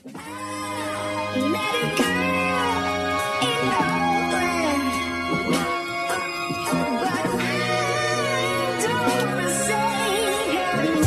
Let it go in your way. But I don't wanna say your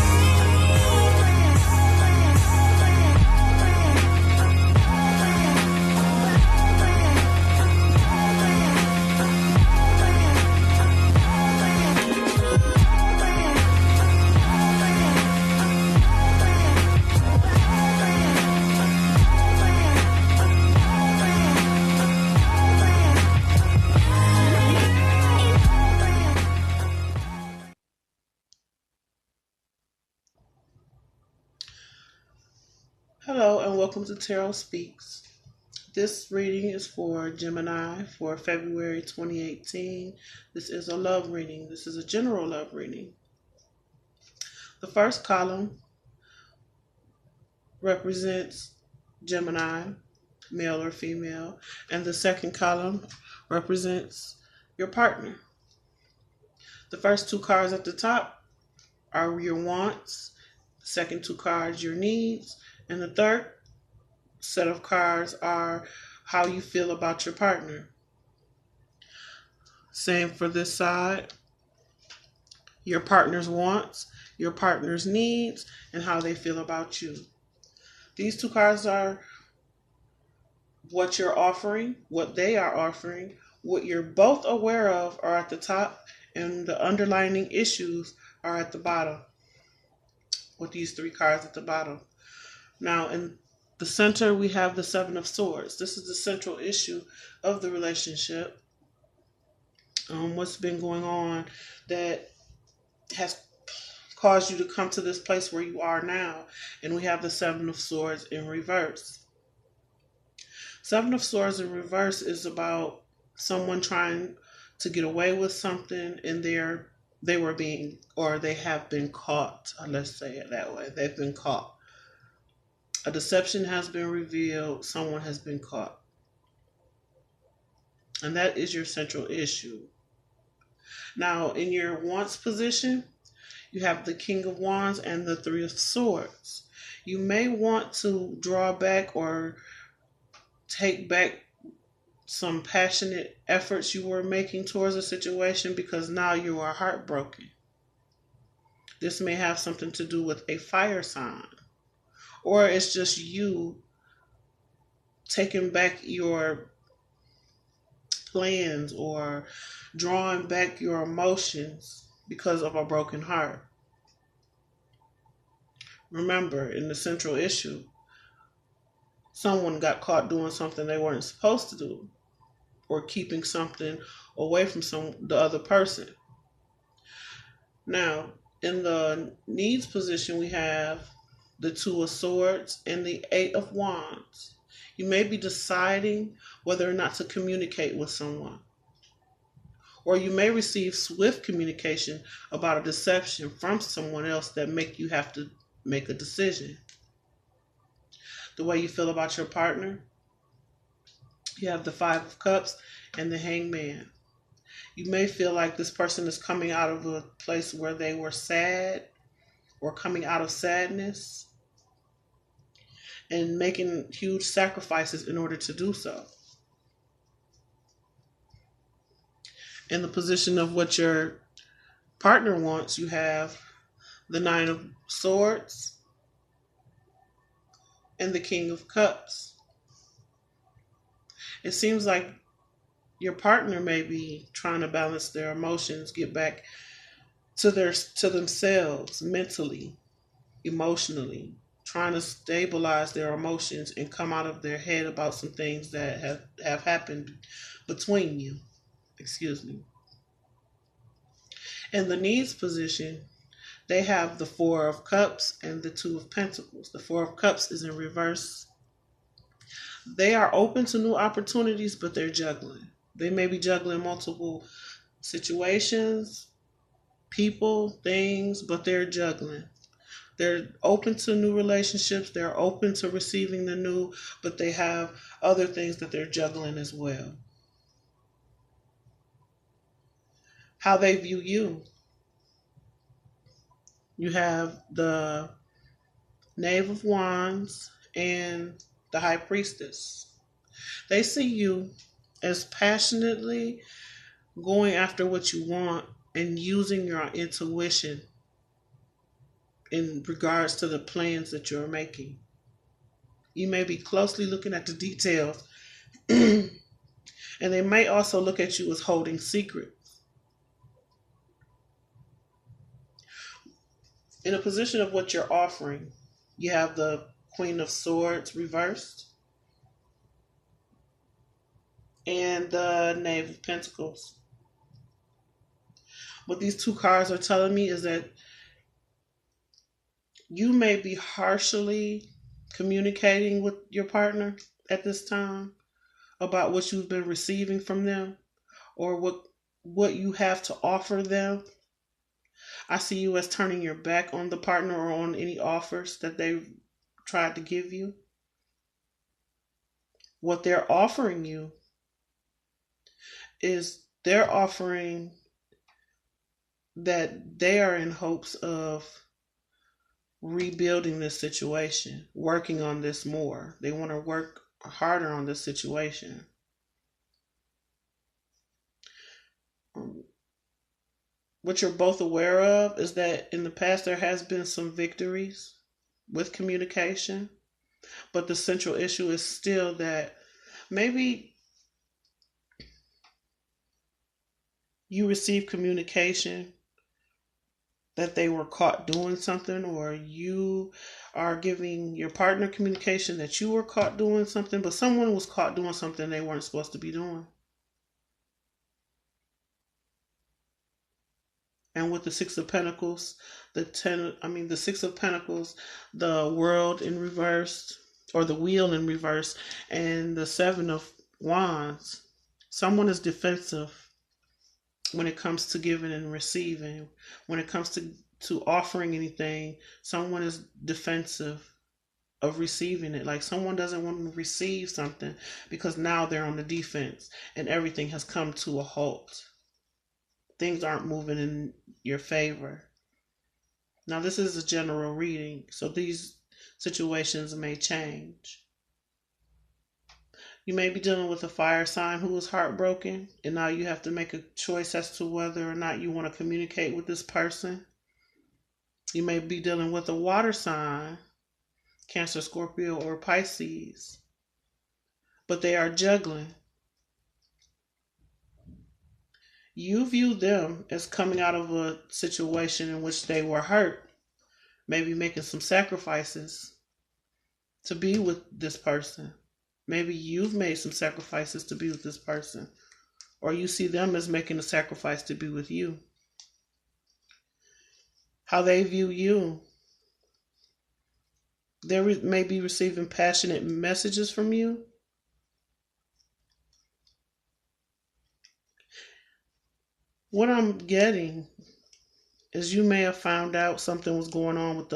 Hello and welcome to Tarotspeaks. This reading is for Gemini for February 2018. This is a love reading. This is a general love reading. The first column represents Gemini, male or female, and the second column represents your partner. The first two cards at the top are your wants, the second two cards your needs, and the third set of cards are how you feel about your partner. Same for this side. Your partner's wants, your partner's needs, and how they feel about you. These two cards are what you're offering, what they are offering, what you're both aware of are at the top, and the underlying issues are at the bottom, with these three cards at the bottom. Now, in the center, we have the Seven of Swords. This is the central issue of the relationship. What's been going on that has caused you to come to this place where you are now. And we have the Seven of Swords in reverse. Seven of Swords in reverse is about someone trying to get away with something and they have been caught. Let's say it that way. They've been caught. A deception has been revealed. Someone has been caught. And that is your central issue. Now, in your wants position, you have the King of Wands and the Three of Swords. You may want to draw back or take back some passionate efforts you were making towards a situation because now you are heartbroken. This may have something to do with a fire sign. Or it's just you taking back your plans or drawing back your emotions because of a broken heart. Remember, in the central issue, someone got caught doing something they weren't supposed to do or keeping something away from the other person. Now, in the needs position, we have the Two of Swords and the Eight of Wands. You may be deciding whether or not to communicate with someone. Or you may receive swift communication about a deception from someone else that make you have to make a decision. The way you feel about your partner, you have the Five of Cups and the Hangman. You may feel like this person is coming out of a place where they were sad or coming out of sadness and making huge sacrifices in order to do so. In the position of what your partner wants, you have the Nine of Swords and the King of Cups. It seems like your partner may be trying to balance their emotions, get back to themselves mentally, emotionally, trying to stabilize their emotions and come out of their head about some things that have happened between you. Excuse me. In the needs position, they have the Four of Cups and the Two of Pentacles. The Four of Cups is in reverse. They are open to new opportunities, but they're juggling. They may be juggling multiple situations, people, things, but they're juggling. They're open to new relationships. They're open to receiving the new, but they have other things that they're juggling as well. How they view you. You have the Knave of Wands and the High Priestess. They see you as passionately going after what you want and using your intuition in regards to the plans that you're making. You may be closely looking at the details, and they may also look at you as holding secrets. In a position of what you're offering, you have the Queen of Swords reversed and the Knave of Pentacles. What these two cards are telling me is that you may be harshly communicating with your partner at this time about what you've been receiving from them or what you have to offer them. I see you as turning your back on the partner or on any offers that they've tried to give you. What they're offering you is they're offering that they are in hopes of rebuilding this situation, working on this more. They want to work harder on this situation. What you're both aware of is that in the past there has been some victories with communication, but the central issue is still that maybe you received communication that they were caught doing something, or you are giving your partner communication that you were caught doing something, but someone was caught doing something they weren't supposed to be doing. And with the Six of Pentacles, the Six of Pentacles, the World in reverse, or the Wheel in reverse, and the Seven of Wands, someone is defensive when it comes to giving and receiving. When it comes to offering anything, someone is defensive of receiving it. Like someone doesn't want to receive something because now they're on the defense and everything has come to a halt. Things aren't moving in your favor. Now, this is a general reading, so these situations may change. You may be dealing with a fire sign who is heartbroken, and now you have to make a choice as to whether or not you want to communicate with this person. You may be dealing with a water sign, Cancer, Scorpio, or Pisces, but they are juggling. You view them as coming out of a situation in which they were hurt, maybe making some sacrifices to be with this person. Maybe you've made some sacrifices to be with this person, or you see them as making a sacrifice to be with you. How they view you. They may be receiving passionate messages from you. What I'm getting is you may have found out something was going on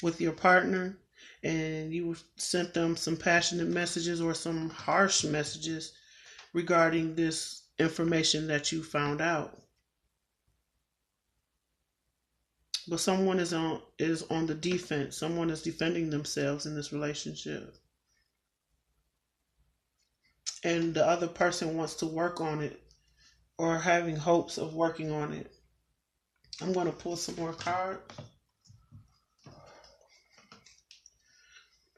with your partner, and you sent them some passionate messages or some harsh messages regarding this information that you found out. But someone is on the defense. Someone is defending themselves in this relationship. And the other person wants to work on it or having hopes of working on it. I'm going to pull some more cards.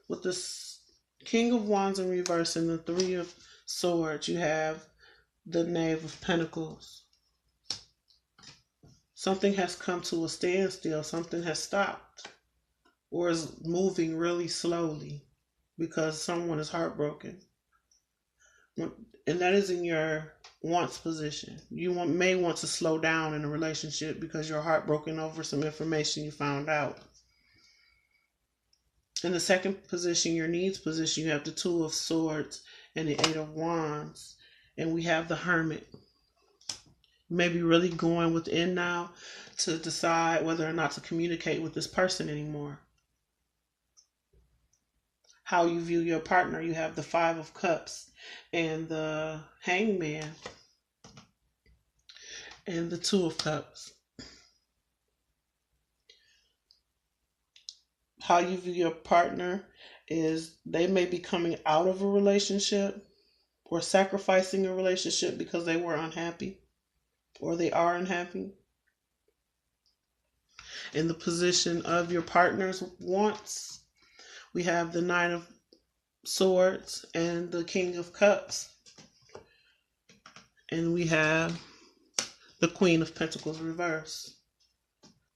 With this King of Wands in reverse and the Three of Swords, you have the Knave of Pentacles. Something has come to a standstill. Something has stopped or is moving really slowly because someone is heartbroken. And that is in your wants position. You may want to slow down in a relationship because you're heartbroken over some information you found out. In the second position, your needs position, you have the Two of Swords and the Eight of Wands. And we have the Hermit. You may be really going within now to decide whether or not to communicate with this person anymore. How you view your partner, you have the Five of Cups and the Hangman and the Two of Cups. How you view your partner is they may be coming out of a relationship or sacrificing a relationship because they were unhappy or they are unhappy. In the position of your partner's wants, we have the Nine of Swords and the King of Cups. And we have the Queen of Pentacles reverse.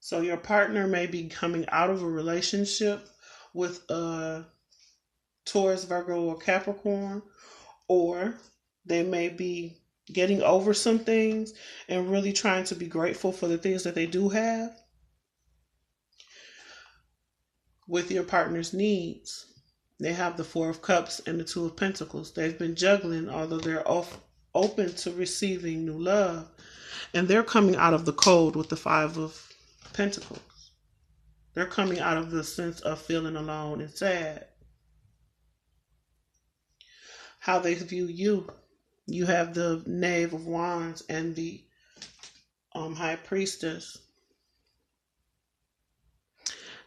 So your partner may be coming out of a relationship with a Taurus, Virgo, or Capricorn, or they may be getting over some things and really trying to be grateful for the things that they do have with your partner's needs. They have the Four of Cups and the Two of Pentacles. They've been juggling, although they're open to receiving new love. And they're coming out of the cold with the Five of Pentacles. They're coming out of the sense of feeling alone and sad. How they view you. You have the Knave of Wands and the High Priestess.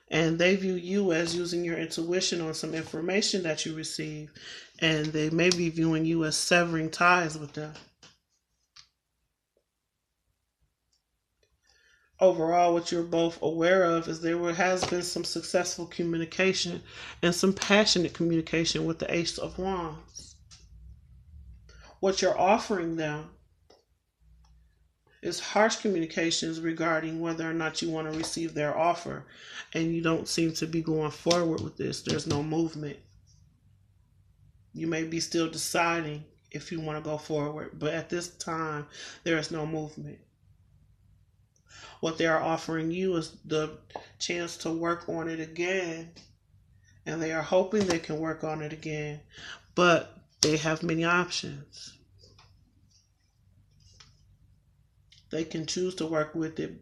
And they view you as using your intuition on some information that you receive. And they may be viewing you as severing ties with them. Overall, what you're both aware of is there has been some successful communication and some passionate communication with the Ace of Wands. What you're offering them is harsh communications regarding whether or not you want to receive their offer, and you don't seem to be going forward with this. There's no movement. You may be still deciding if you want to go forward, but at this time, there is no movement. What they are offering you is the chance to work on it again, and they are hoping they can work on it again, but they have many options. They can choose to work with it.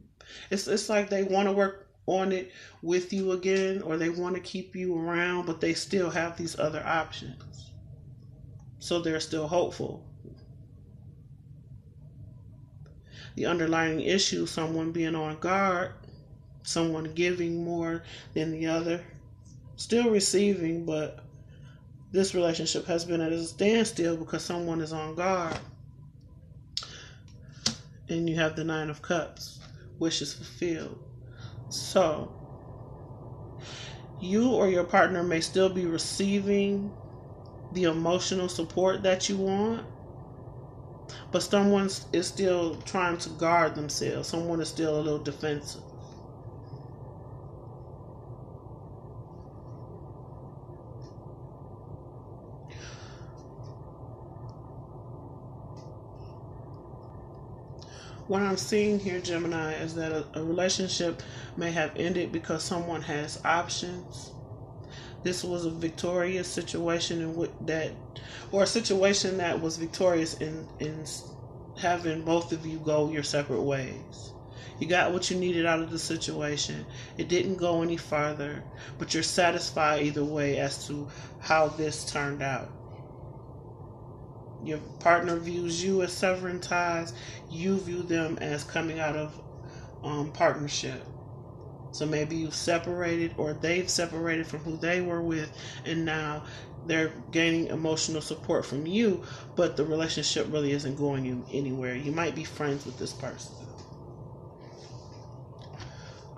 It's like they want to work on it with you again, or they want to keep you around, but they still have these other options. So they're still hopeful. The underlying issue, someone being on guard, someone giving more than the other, still receiving, but this relationship has been at a standstill because someone is on guard. And you have the Nine of Cups, wishes fulfilled. So, you or your partner may still be receiving the emotional support that you want, but someone is still trying to guard themselves. Someone is still a little defensive. What I'm seeing here, Gemini, is that a relationship may have ended because someone has options. This was a victorious situation or a situation that was victorious in having both of you go your separate ways. You got what you needed out of the situation. It didn't go any farther, but you're satisfied either way as to how this turned out. Your partner views you as severing ties. You view them as coming out of partnership. So maybe you've separated, or they've separated from who they were with, and now they're gaining emotional support from you, but the relationship really isn't going anywhere. You might be friends with this person.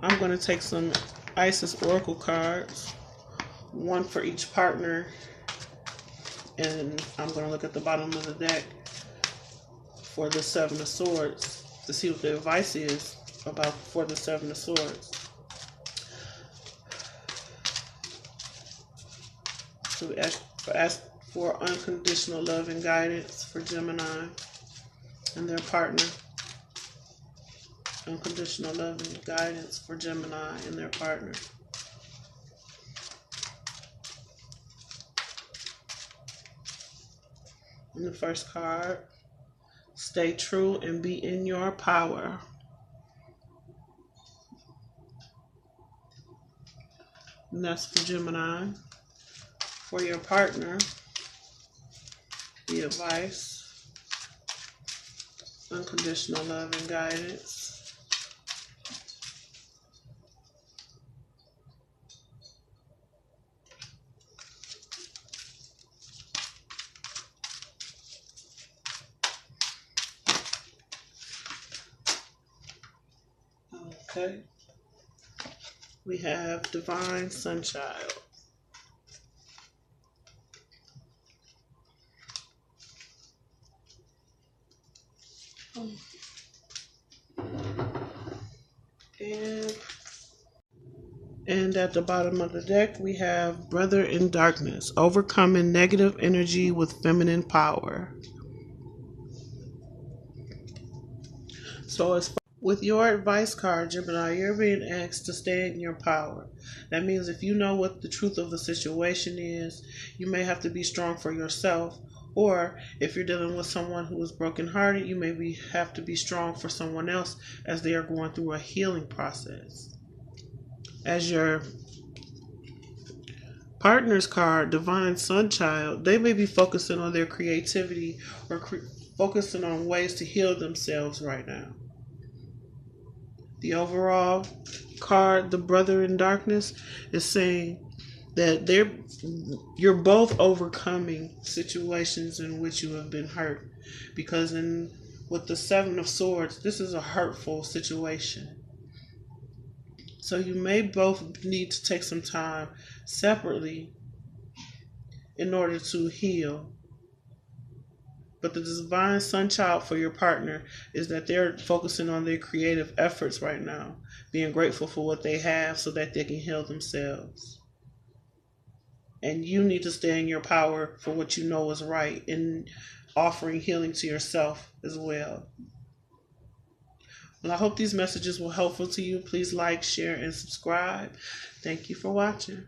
I'm going to take some Isis Oracle cards, one for each partner, and I'm going to look at the bottom of the deck for the Seven of Swords to see what the advice is for the Seven of Swords. So we ask for unconditional love and guidance for Gemini and their partner. Unconditional love and guidance for Gemini and their partner. And the first card, stay true and be in your power. And that's for Gemini. For your partner, the advice, unconditional love and guidance. Okay. We have Divine Sunchild. And at the bottom of the deck, we have Brother in Darkness, overcoming negative energy with feminine power. So as far with your advice card, Gemini, you're being asked to stay in your power. That means if you know what the truth of the situation is, you may have to be strong for yourself. Or if you're dealing with someone who is brokenhearted, you may have to be strong for someone else as they are going through a healing process. As your partner's card, Divine Sunchild, they may be focusing on their creativity or focusing on ways to heal themselves right now. The overall card, the Brother in Darkness, is saying that you're both overcoming situations in which you have been hurt, because with the Seven of Swords, this is a hurtful situation. So you may both need to take some time separately in order to heal. But the Divine Sunchild for your partner is that they're focusing on their creative efforts right now, being grateful for what they have so that they can heal themselves. And you need to stay in your power for what you know is right and offering healing to yourself as well. Well, I hope these messages were helpful to you. Please like, share, and subscribe. Thank you for watching.